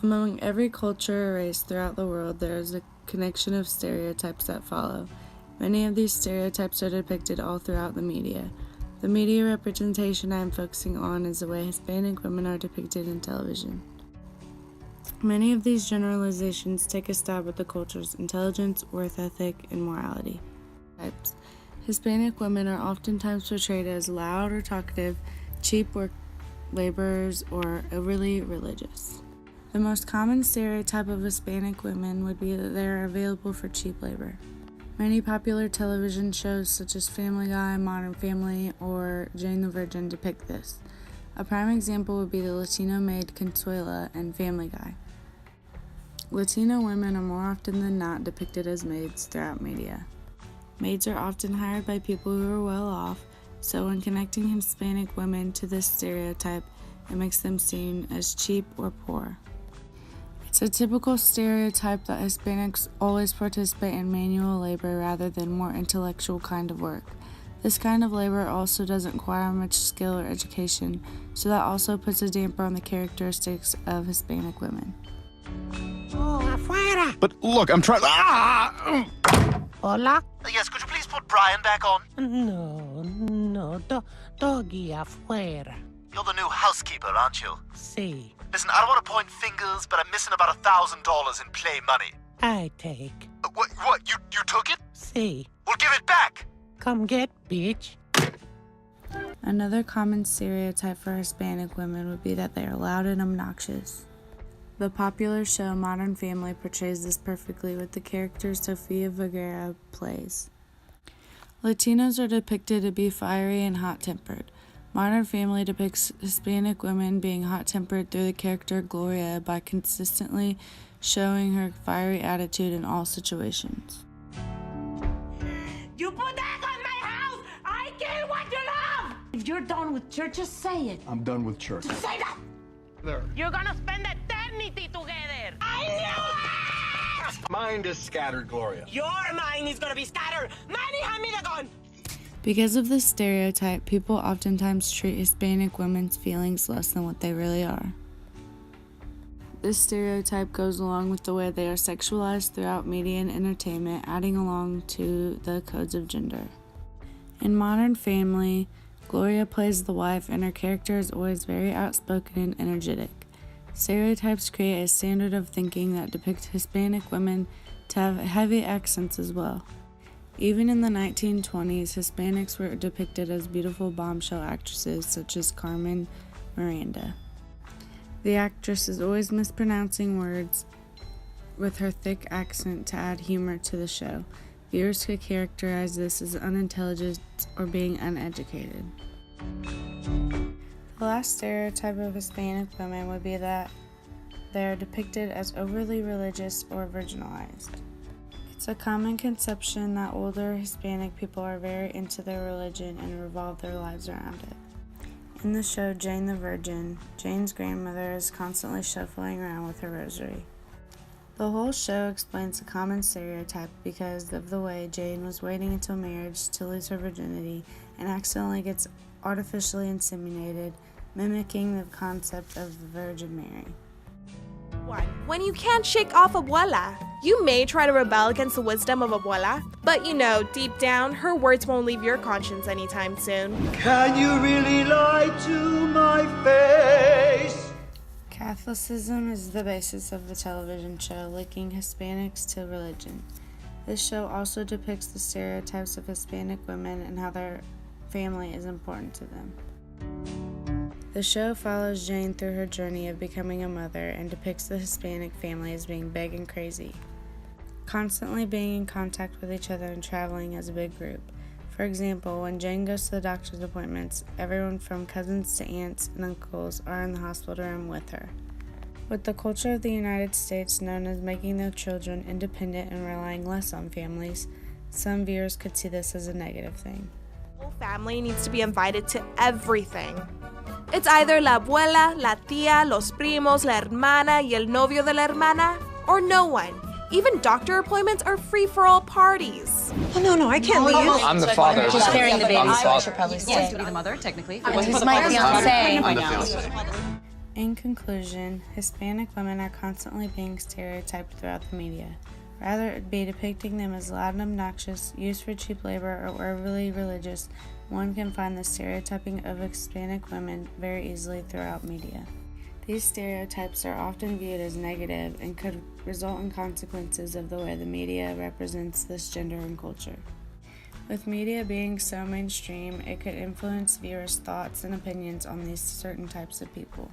Among every culture or race throughout the world, there is a connection of stereotypes that follow. Many of these stereotypes are depicted all throughout the media. The media representation I am focusing on is the way Hispanic women are depicted in television. Many of these generalizations take a stab at the culture's intelligence, work ethic, and morality. Types. Hispanic women are oftentimes portrayed as loud or talkative, cheap work laborers, or overly religious. The most common stereotype of Hispanic women would be that they are available for cheap labor. Many popular television shows such as Family Guy, Modern Family, or Jane the Virgin depict this. A prime example would be the Latino maid Consuela in Family Guy. Latino women are more often than not depicted as maids throughout media. Maids are often hired by people who are well off, so when connecting Hispanic women to this stereotype, it makes them seen as cheap or poor. It's a typical stereotype that Hispanics always participate in manual labor rather than more intellectual kind of work. This kind of labor also doesn't require much skill or education, so that also puts a damper on the characteristics of Hispanic women. Oh, afuera! But look, I'm trying. Hola? Yes, could you please put Brian back on? No, doggy afuera. You're the new housekeeper, aren't you? Sí, Listen, I don't want to point fingers, but I'm missing about $1,000 in play money. I take. What, you took it? Sí, Well, give it back! come get, bitch. Another common stereotype for Hispanic women would be that they are loud and obnoxious. The popular show Modern Family portrays this perfectly with the character Sofia Vergara plays. Latinos are depicted to be fiery and hot-tempered. Modern Family depicts Hispanic women being hot-tempered through the character Gloria by consistently showing her fiery attitude in all situations. You put that on my house! I kill what you love! If you're done with church, just say it. I'm done with church. Say that! There. You're gonna spend eternity together! I knew it! Mind is scattered, Gloria. Your mind is gonna be scattered! Manny, hand me the gun! Because of this stereotype, people oftentimes treat Hispanic women's feelings less than what they really are. This stereotype goes along with the way they are sexualized throughout media and entertainment, adding along to the codes of gender. In Modern Family, Gloria plays the wife and her character is always very outspoken and energetic. Stereotypes create a standard of thinking that depicts Hispanic women to have heavy accents as well. Even in the 1920s, Hispanics were depicted as beautiful bombshell actresses such as Carmen Miranda. The actress is always mispronouncing words with her thick accent to add humor to the show. Viewers could characterize this as unintelligent or being uneducated. The last stereotype of Hispanic women would be that they are depicted as overly religious or virginalized. It's a common conception that older Hispanic people are very into their religion and revolve their lives around it. In the show Jane the Virgin, Jane's grandmother is constantly shuffling around with her rosary. The whole show explains the common stereotype because of the way Jane was waiting until marriage to lose her virginity and accidentally gets artificially inseminated, mimicking the concept of the Virgin Mary. When you can't shake off abuela, you may try to rebel against the wisdom of abuela, but you know, deep down, her words won't leave your conscience anytime soon. Can you really lie to my face? Catholicism is the basis of the television show, linking Hispanics to religion. This show also depicts the stereotypes of Hispanic women and how their family is important to them. The show follows Jane through her journey of becoming a mother and depicts the Hispanic family as being big and crazy, constantly being in contact with each other and traveling as a big group. For example, when Jane goes to the doctor's appointments, everyone from cousins to aunts and uncles are in the hospital room with her. With the culture of the United States known as making their children independent and relying less on families, some viewers could see this as a negative thing. The whole family needs to be invited to everything. It's either la abuela, la tía, los primos, la hermana y el novio de la hermana, or no one. Even doctor appointments are free for all parties. Oh, no, I can't leave. I'm the father. She's carrying the baby. I'm the I father. should probably stay. Yes, to be the mother, technically. He's my fiance. I'm the fiance. In conclusion, Hispanic women are constantly being stereotyped throughout the media. Rather it be depicting them as loud and obnoxious, used for cheap labor, or overly religious, one can find the stereotyping of Hispanic women very easily throughout media. These stereotypes are often viewed as negative and could result in consequences of the way the media represents this gender and culture. With media being so mainstream, it could influence viewers' thoughts and opinions on these certain types of people.